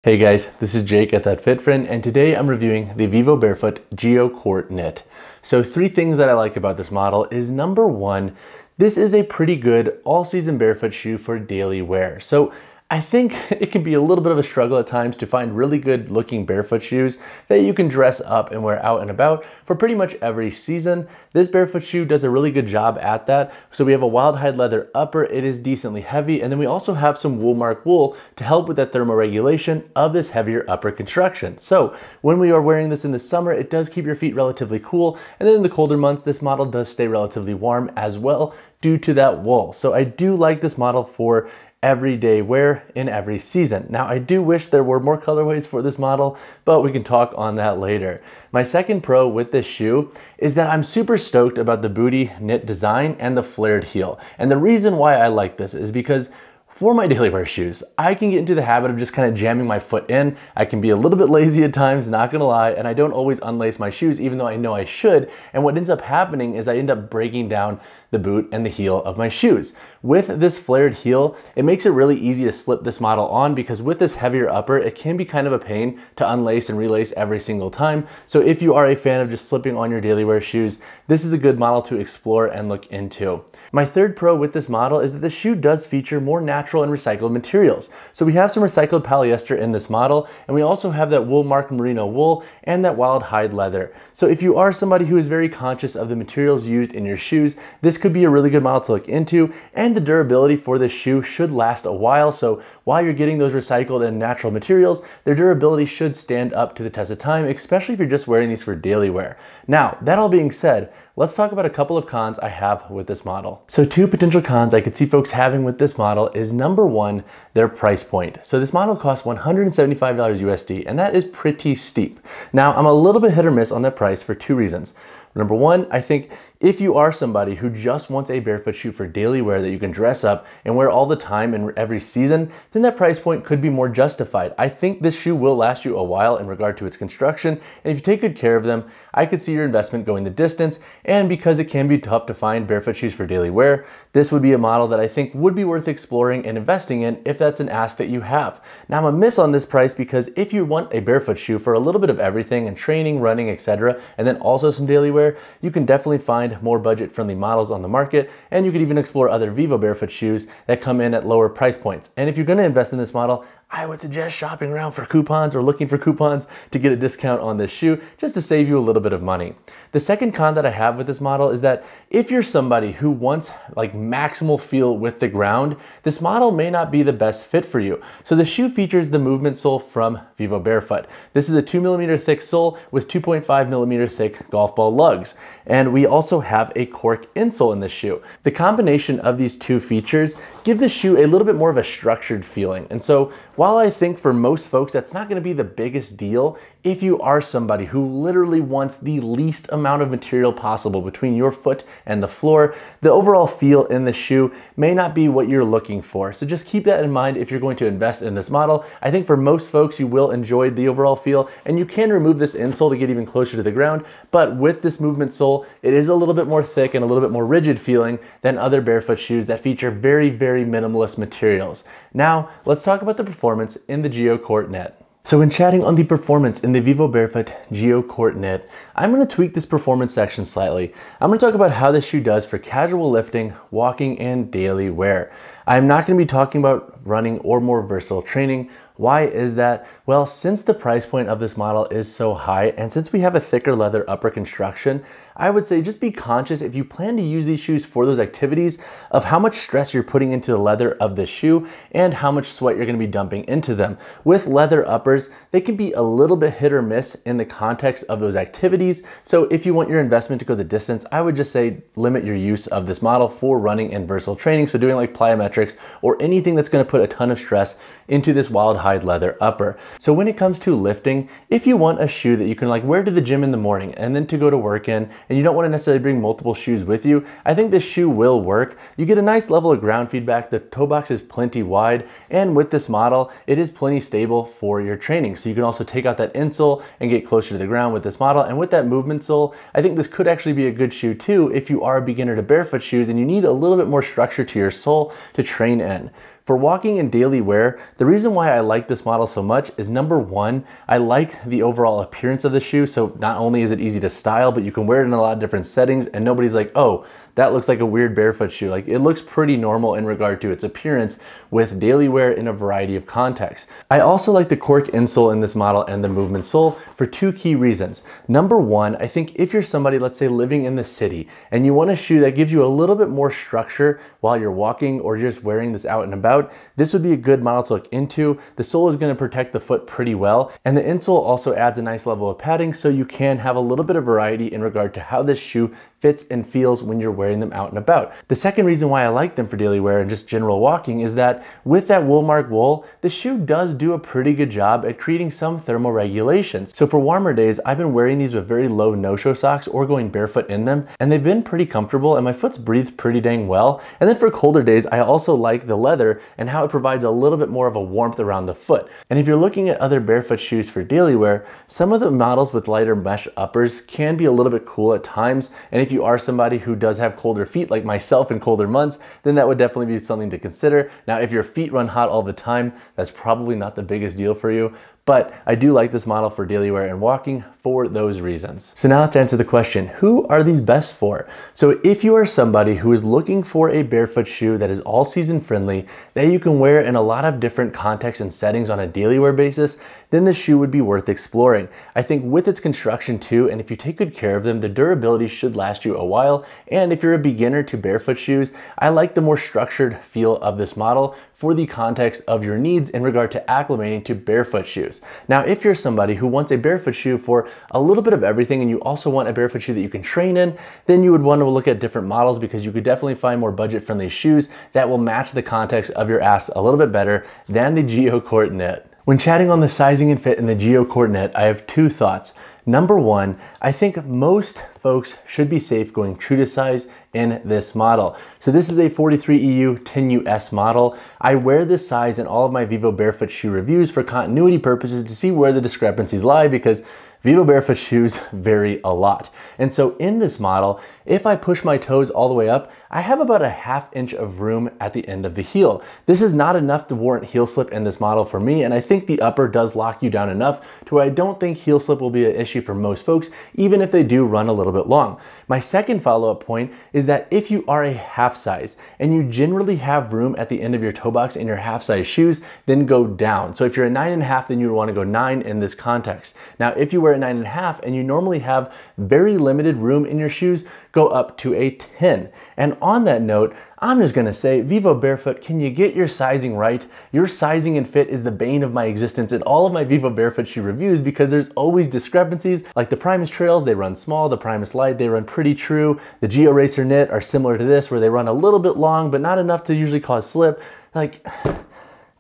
Hey guys, this is Jake at That Fit Friend, and today I'm reviewing the Vivobarefoot Geo Court Knit. So 3 things that I like about this model is number 1, this is a pretty good all-season barefoot shoe for daily wear. So I think it can be a little bit of a struggle at times to find really good looking barefoot shoes that you can dress up and wear out and about for pretty much every season. This barefoot shoe does a really good job at that. So we have a wild hide leather upper, it is decently heavy, and then we also have some Woolmark wool to help with that thermoregulation of this heavier upper construction. So when we are wearing this in the summer, it does keep your feet relatively cool, and then in the colder months, this model does stay relatively warm as well due to that wool. So I do like this model for everyday wear in every season. Now, I do wish there were more colorways for this model, but we can talk on that later. My second pro with this shoe is that I'm super stoked about the booty knit design and the flared heel. And the reason why I like this is because for my daily wear shoes, I can get into the habit of just kind of jamming my foot in. I can be a little bit lazy at times, not gonna lie, and I don't always unlace my shoes even though I know I should. And what ends up happening is I end up breaking down the boot and the heel of my shoes. With this flared heel, it makes it really easy to slip this model on because with this heavier upper, it can be kind of a pain to unlace and relace every single time. So if you are a fan of just slipping on your daily wear shoes, this is a good model to explore and look into. My third pro with this model is that the shoe does feature more natural and recycled materials. So we have some recycled polyester in this model, and we also have that Woolmark merino wool and that wild hide leather. So if you are somebody who is very conscious of the materials used in your shoes, this could be a really good model to look into, and the durability for this shoe should last a while. So while you're getting those recycled and natural materials, their durability should stand up to the test of time, especially if you're just wearing these for daily wear. Now, that all being said, let's talk about a couple of cons I have with this model. So 2 potential cons I could see folks having with this model is number 1, their price point. So this model costs $175 USD, and that is pretty steep. Now, I'm a little bit hit or miss on that price for 2 reasons. Number 1, I think if you are somebody who just wants a barefoot shoe for daily wear that you can dress up and wear all the time and every season, then that price point could be more justified. I think this shoe will last you a while in regard to its construction, and if you take good care of them, I could see your investment going the distance. And because it can be tough to find barefoot shoes for daily wear, this would be a model that I think would be worth exploring and investing in if that's an ask that you have. Now, I'm a miss on this price because if you want a barefoot shoe for a little bit of everything and training, running, etc., and then also some daily wear, you can definitely find more budget-friendly models on the market, and you could even explore other Vivobarefoot shoes that come in at lower price points. And if you're gonna invest in this model, I would suggest shopping around for coupons or looking for coupons to get a discount on this shoe just to save you a little bit of money. The second con that I have with this model is that if you're somebody who wants like maximal feel with the ground, this model may not be the best fit for you. So the shoe features the movement sole from Vivobarefoot. This is a 2mm thick sole with 2.5mm thick golf ball lugs. And we also have a cork insole in this shoe. The combination of these 2 features give the shoe a little bit more of a structured feeling. And so while I think for most folks that's not gonna be the biggest deal, if you are somebody who literally wants the least amount of material possible between your foot and the floor, the overall feel in the shoe may not be what you're looking for. So just keep that in mind if you're going to invest in this model. I think for most folks, you will enjoy the overall feel, and you can remove this insole to get even closer to the ground. But with this movement sole, it is a little bit more thick and a little bit more rigid feeling than other barefoot shoes that feature very, very minimalist materials. Now, let's talk about the performance in the Geo Court Knit. So when chatting on the performance in the Vivobarefoot Geo Court Knit, I'm going to tweak this performance section slightly. I'm going to talk about how this shoe does for casual lifting, walking, and daily wear. I'm not going to be talking about running or more versatile training. Why is that? Well, since the price point of this model is so high, and since we have a thicker leather upper construction, I would say just be conscious if you plan to use these shoes for those activities of how much stress you're putting into the leather of the shoe and how much sweat you're going to be dumping into them. With leather uppers, they can be a little bit hit or miss in the context of those activities. So if you want your investment to go the distance, I would just say limit your use of this model for running and versatile training. So doing like plyometrics or anything that's going to put a ton of stress into this wild hide leather upper. So when it comes to lifting, if you want a shoe that you can like wear to the gym in the morning and then to go to work in, and you don't want to necessarily bring multiple shoes with you, I think this shoe will work. You get a nice level of ground feedback. The toe box is plenty wide, and with this model, it is plenty stable for your training. So you can also take out that insole and get closer to the ground with this model. And with that movement sole, I think this could actually be a good shoe too if you are a beginner to barefoot shoes and you need a little bit more structure to your sole to train in. For walking and daily wear, the reason why I like this model so much is number one, I like the overall appearance of the shoe. So not only is it easy to style, but you can wear it in a lot of different settings and nobody's like, oh, that looks like a weird barefoot shoe. Like, it looks pretty normal in regard to its appearance with daily wear in a variety of contexts. I also like the cork insole in this model and the movement sole for two key reasons. Number one, I think if you're somebody, let's say living in the city, and you want a shoe that gives you a little bit more structure while you're walking or you're just wearing this out and about, this would be a good model to look into. The sole is going to protect the foot pretty well, and the insole also adds a nice level of padding so you can have a little bit of variety in regard to how this shoe fits and feels when you're wearing them out and about. The second reason why I like them for daily wear and just general walking is that with that Woolmark wool, the shoe does do a pretty good job at creating some thermoregulation. So for warmer days, I've been wearing these with very low no-show socks or going barefoot in them, and they've been pretty comfortable and my foot's breathed pretty dang well. And then for colder days, I also like the leather and how it provides a little bit more of a warmth around the foot. And if you're looking at other barefoot shoes for daily wear, some of the models with lighter mesh uppers can be a little bit cool at times. And if you are somebody who does have colder feet like myself in colder months, then that would definitely be something to consider. Now, if your feet run hot all the time, that's probably not the biggest deal for you. But I do like this model for daily wear and walking for those reasons. So now let's answer the question, who are these best for? So if you are somebody who is looking for a barefoot shoe that is all season friendly, that you can wear in a lot of different contexts and settings on a daily wear basis, then this shoe would be worth exploring. I think with its construction too, and if you take good care of them, the durability should last you a while. And if you're a beginner to barefoot shoes, I like the more structured feel of this model for the context of your needs in regard to acclimating to barefoot shoes. Now, if you're somebody who wants a barefoot shoe for a little bit of everything and you also want a barefoot shoe that you can train in, then you would want to look at different models because you could definitely find more budget-friendly shoes that will match the context of your ass a little bit better than the Geo Court Knit. When chatting on the sizing and fit in the Geo Court Knit, I have two thoughts. Number one, I think most folks should be safe going true to size in this model. So this is a 43 EU 10 US model. I wear this size in all of my Vivobarefoot shoe reviews for continuity purposes to see where the discrepancies lie because Vivobarefoot shoes vary a lot. And so in this model, if I push my toes all the way up, I have about a ½ inch of room at the end of the heel. This is not enough to warrant heel slip in this model for me, and I think the upper does lock you down enough to where I don't think heel slip will be an issue for most folks, even if they do run a little bit long. My second follow-up point is that if you are a half size and you generally have room at the end of your toe box in your half size shoes, then go down. So if you're a 9.5, then you would want to go 9 in this context. Now, if you wear a 9.5 and you normally have very limited room in your shoes, go up to a 10. And on that note, I'm just gonna say, Vivobarefoot, can you get your sizing right? Your sizing and fit is the bane of my existence in all of my Vivobarefoot shoe reviews because there's always discrepancies. Like the Primus Trails, they run small. The Primus Light, they run pretty true. The Geo Racer Knit are similar to this where they run a little bit long, but not enough to usually cause slip. Like,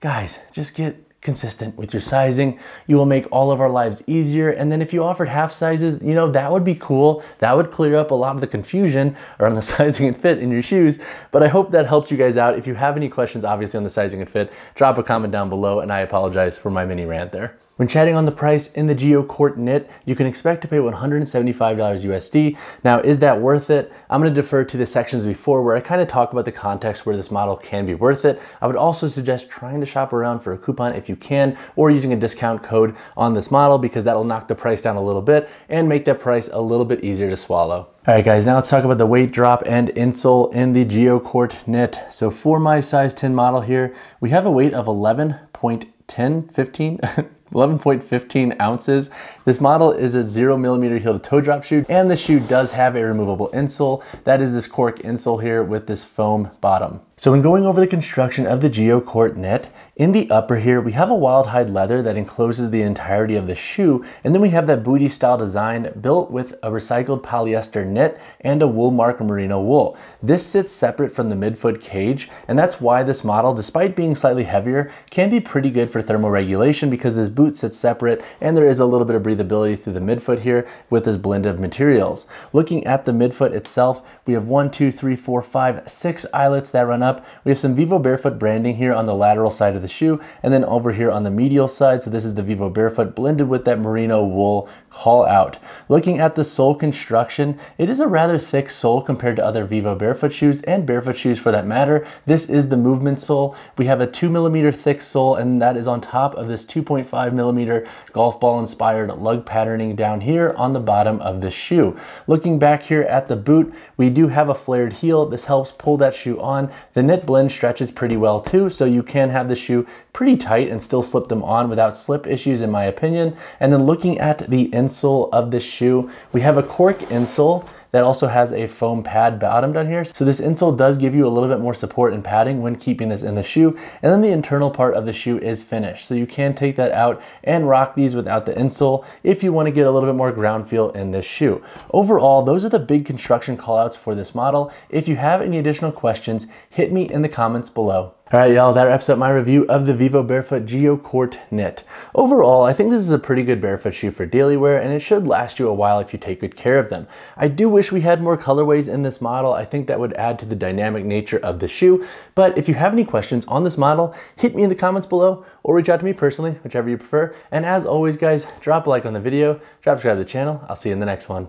guys, just get consistent with your sizing. You will make all of our lives easier. And then if you offered half sizes, you know, that would be cool. That would clear up a lot of the confusion around the sizing and fit in your shoes. But I hope that helps you guys out. If you have any questions, obviously on the sizing and fit, drop a comment down below, and I apologize for my mini rant there. When chatting on the price in the Geo Court Knit, you can expect to pay $175 USD. Now, is that worth it? I'm gonna defer to the sections before where I kind of talk about the context where this model can be worth it. I would also suggest trying to shop around for a coupon if you can, or using a discount code on this model because that'll knock the price down a little bit and make that price a little bit easier to swallow. All right, guys, now let's talk about the weight drop and insole in the Geo Court Knit. So for my size 10 model here, we have a weight of 11.15 ounces. This model is a 0mm heel to toe drop shoe, and the shoe does have a removable insole. That is this cork insole here with this foam bottom. So when going over the construction of the Geo Court Knit, in the upper here, we have a wild hide leather that encloses the entirety of the shoe, and then we have that booty style design built with a recycled polyester knit and a Woolmark merino wool. This sits separate from the midfoot cage, and that's why this model, despite being slightly heavier, can be pretty good for thermoregulation because this boot sits separate and there is a little bit of breathability breathability through the midfoot here with this blend of materials. Looking at the midfoot itself, we have 1, 2, 3, 4, 5, 6 eyelets that run up. We have some Vivobarefoot branding here on the lateral side of the shoe, and then over here on the medial side. So this is the Vivobarefoot blended with that merino wool call out. Looking at the sole construction, it is a rather thick sole compared to other Vivobarefoot shoes and barefoot shoes for that matter. This is the movement sole. We have a 2mm thick sole, and that is on top of this 2.5mm golf ball inspired lug patterning down here on the bottom of the shoe. Looking back here at the boot, we do have a flared heel. This helps pull that shoe on. The knit blend stretches pretty well too, so you can have the shoe pretty tight and still slip them on without slip issues in my opinion. And then looking at the insole of the shoe, we have a cork insole that also has a foam pad bottom down here. So this insole does give you a little bit more support and padding when keeping this in the shoe. And then the internal part of the shoe is finished. So you can take that out and rock these without the insole if you want to get a little bit more ground feel in this shoe. Overall, those are the big construction callouts for this model. If you have any additional questions, hit me in the comments below. All right, y'all, that wraps up my review of the Vivobarefoot Geo Court Knit. Overall, I think this is a pretty good barefoot shoe for daily wear, and it should last you a while if you take good care of them. I do wish we had more colorways in this model. I think that would add to the dynamic nature of the shoe. But if you have any questions on this model, hit me in the comments below or reach out to me personally, whichever you prefer. And as always, guys, drop a like on the video, subscribe to the channel. I'll see you in the next one.